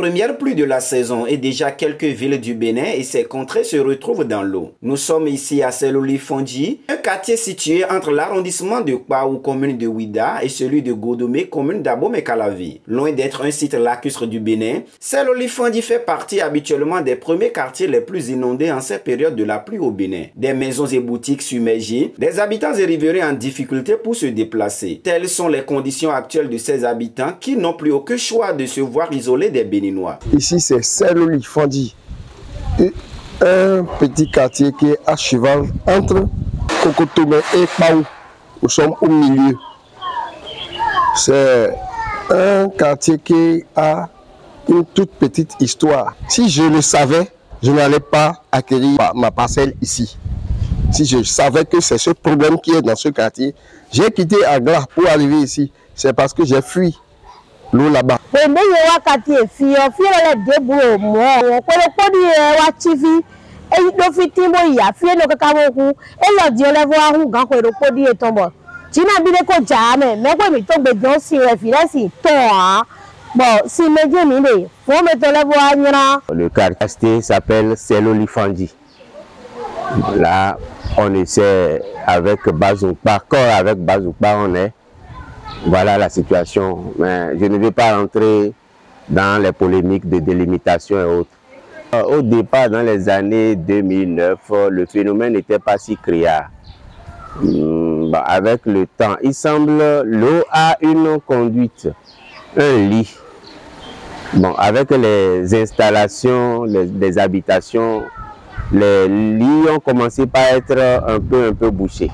premières pluies de la saison et déjà quelques villes du Bénin et ses contrées se retrouvent dans l'eau. Nous sommes ici à Seloli-Fondji, un quartier situé entre l'arrondissement de Kpaou, commune de Ouida, et celui de Godomé, commune d'Abomey-Calavi. Loin d'être un site lacustre du Bénin, Seloli-Fondji fait partie habituellement des premiers quartiers les plus inondés en cette période de la pluie au Bénin. Des maisons et boutiques submergées, des habitants et riverains en difficulté pour se déplacer. Telles sont les conditions actuelles de ces habitants qui n'ont plus aucun choix de se voir isolés des Béninois. Ici, c'est Seloli-Fondji, un petit quartier qui est à cheval entre Kokotomé et Kpaou. Nous sommes au milieu. C'est un quartier qui a une toute petite histoire. Si je le savais, je n'allais pas acquérir ma parcelle ici. Si je savais que c'est ce problème qui est dans ce quartier, j'ai quitté Agla pour arriver ici. C'est parce que j'ai fui l'eau là-bas. Le quartier s'appelle Seloli-Fondji. Là, on essaie avec Bazoukba, corps avec Bazoukba, on est. Voilà la situation. Mais je ne vais pas rentrer dans les polémiques de délimitation et autres. Au départ, dans les années 2009, le phénomène n'était pas si criard. Avec le temps, il semble l'eau a une conduite, un lit. Bon, avec les installations, les habitations, les lits ont commencé par être un peu bouchés.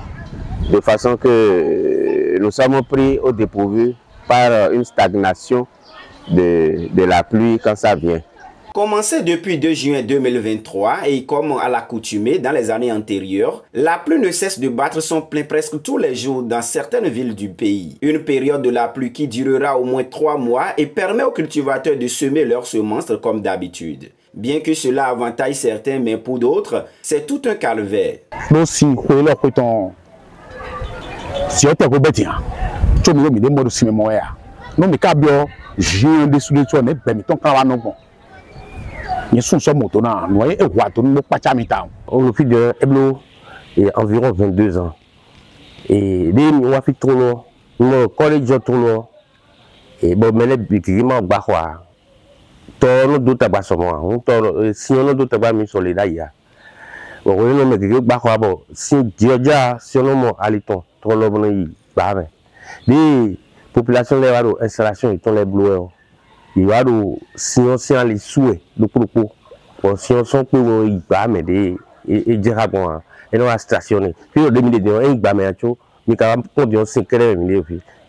De façon que nous sommes pris au dépourvu par une stagnation de la pluie quand ça vient. Commencé depuis 2 juin 2023 et comme à l'accoutumée dans les années antérieures, la pluie ne cesse de battre son plein presque tous les jours dans certaines villes du pays. Une période de la pluie qui durera au moins 3 mois et permet aux cultivateurs de semer leurs semences comme d'habitude. Bien que cela avantage certains, mais pour d'autres, c'est tout un calvaire. Au fil de environ 22 ans. Et les nous a fait trop loin, nous collège trop loin. Et bon, mais les bâtiments bahwa. Tono d'autres bâtiments, on si on a d'autres bâtiments sur les daïa. Bon, on a mis que bahwa bon, si déjà si on a aliton, trop loin on y bah mais. Les populations les vado installation ils sont les bloueurs. Il y a si on s'y les souhaits, le propos. Si on s'en peut, il va mais et dira bon, et on a stationné. Puis au 2002, il va mais tu mais quand on dit 5 heures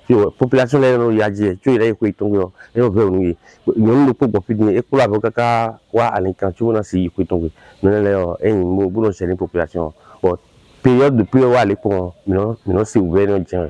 puis population là il y a dit tu il quoi tomber et on veut nous nous le pour finir et pour la kaka wa aller quand tu on si quoi tomber nous là et nous pour nos population période de pluie wa aller pour non c'est ouvert non tiens.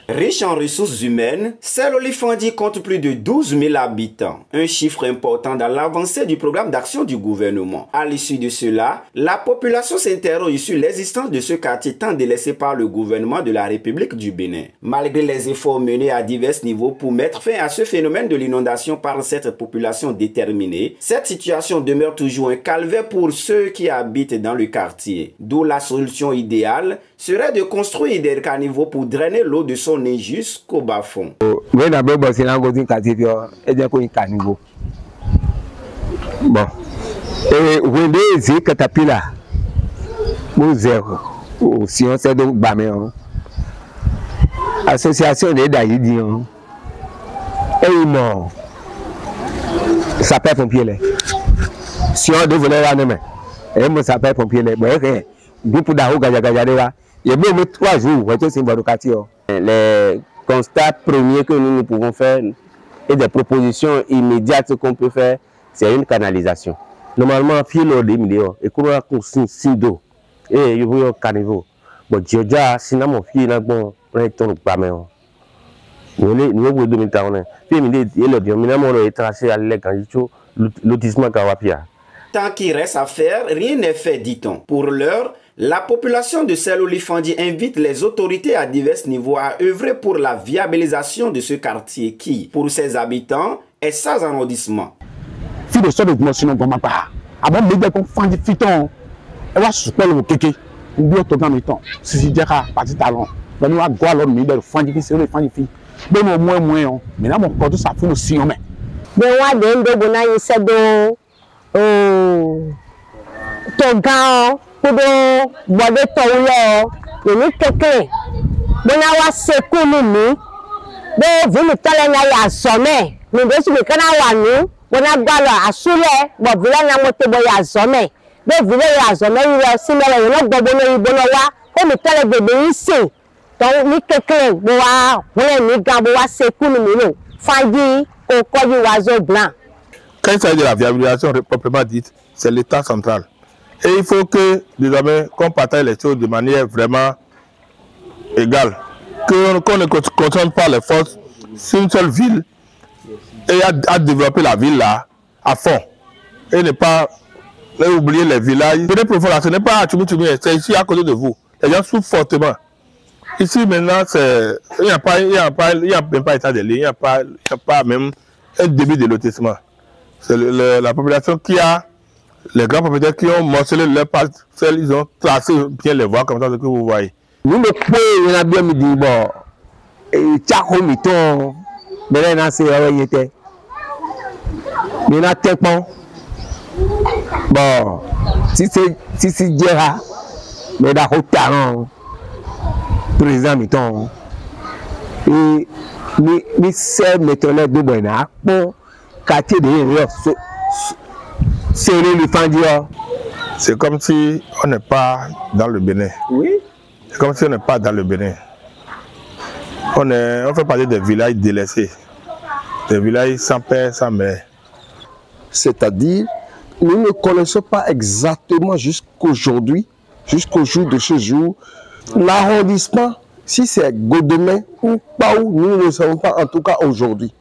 Riche en ressources humaines, Seloli-Fondji compte plus de 12 000 habitants, un chiffre important dans l'avancée du programme d'action du gouvernement. À l'issue de cela, la population s'interroge sur l'existence de ce quartier tant délaissé par le gouvernement de la République du Bénin. Malgré les efforts menés à divers niveaux pour mettre fin à ce phénomène de l'inondation par cette population déterminée, cette situation demeure toujours un calvaire pour ceux qui habitent dans le quartier. D'où la solution idéale serait de construire des caniveaux pour drainer l'eau de son nez jusqu'au bas-fond. Bon. Et vous voyez, catapila. Si on sait donc Baméon. Association des Daïdiens. Et il mort. Ça perd pompier. Si on devait la main. Et moi, ça perd pompier. Groupe d'Aho Gajagadera. Il y a même 3 jours. Les constats premiers que nous pouvons faire et des propositions immédiates qu'on peut faire, c'est une canalisation. Normalement, fil au millions et qu'on a consigne d'eau et il y a un caniveau. Bon, déjà, sinon mon fils là bon, on est ton pas mais nous avons 2000 ans. Puis il est bien, finalement on est tracé à l'écran lotissement Kawapia. Tant qu'il reste à faire, rien n'est fait, dit-on. Pour l'heure, la population de Seloli-Fondji invite les autorités à divers niveaux à œuvrer pour la viabilisation de ce quartier qui, pour ses habitants, est sans arrondissement. fi de sort de dimension dans ma part. Avant de me faire fan de fiton, elle va se faire le kéké. Une bio tout dans mes temps. Si déjà parti talent. Ben nous a quoi l'homme me faire fan de fi, c'est le fan de fi. Ben au moins mais là mon corps ça fait aussi mais. Ben wa de bona yese do to gan ko do bode to lo ni kéké. Bona wa seku mi be vulu tale na ya some mi be su kana wa nu bona gbalo asule bo vile na mote bo ya some be vile ya some ire simele yo gbogbo lori bo lo wa ko mi tale gbegbe yin se to ni kekere bo wa wole ni gan bo wa seku mi lo faji ko koji wa zo blanc. Quand il s'agit de la viabilisation proprement dite, c'est l'État central. Et il faut que désormais qu'on partage les choses de manière vraiment égale. Qu'on ne concentre pas les forces sur une seule ville et à développer la ville là à fond. Et ne pas oublier les villages. Peut-être ce n'est pas à Tchoubi, c'est ici à côté de vous. Les gens souffrent fortement. Ici maintenant, il n'y a même pas état de lieu, il n'y a pas même un début de lotissement. C'est la population qui a, les grands propriétaires qui ont morcelé leur parcelles, ils ont tracé bien les voies comme ça, ce que vous voyez. Nous le pouvons, on a bien me dit, bon, et tchako miton, mais là, c'est réalité. Mais là, tellement, bon, si c'est Djera, mais d'accord, talent, président miton, et mais c'est maintenant de bonheur, bon, quartier de l'Union, c'est le Fandia. C'est comme si on n'est pas dans le Bénin. Oui. C'est comme si on n'est pas dans le Bénin. On fait partie des villages délaissés, des villages sans père, sans mère. C'est-à-dire, nous ne connaissons pas exactement jusqu'aujourd'hui, jusqu'au jour de ce jour, l'arrondissement, si c'est Godemain ou pas où, nous ne le savons pas en tout cas aujourd'hui.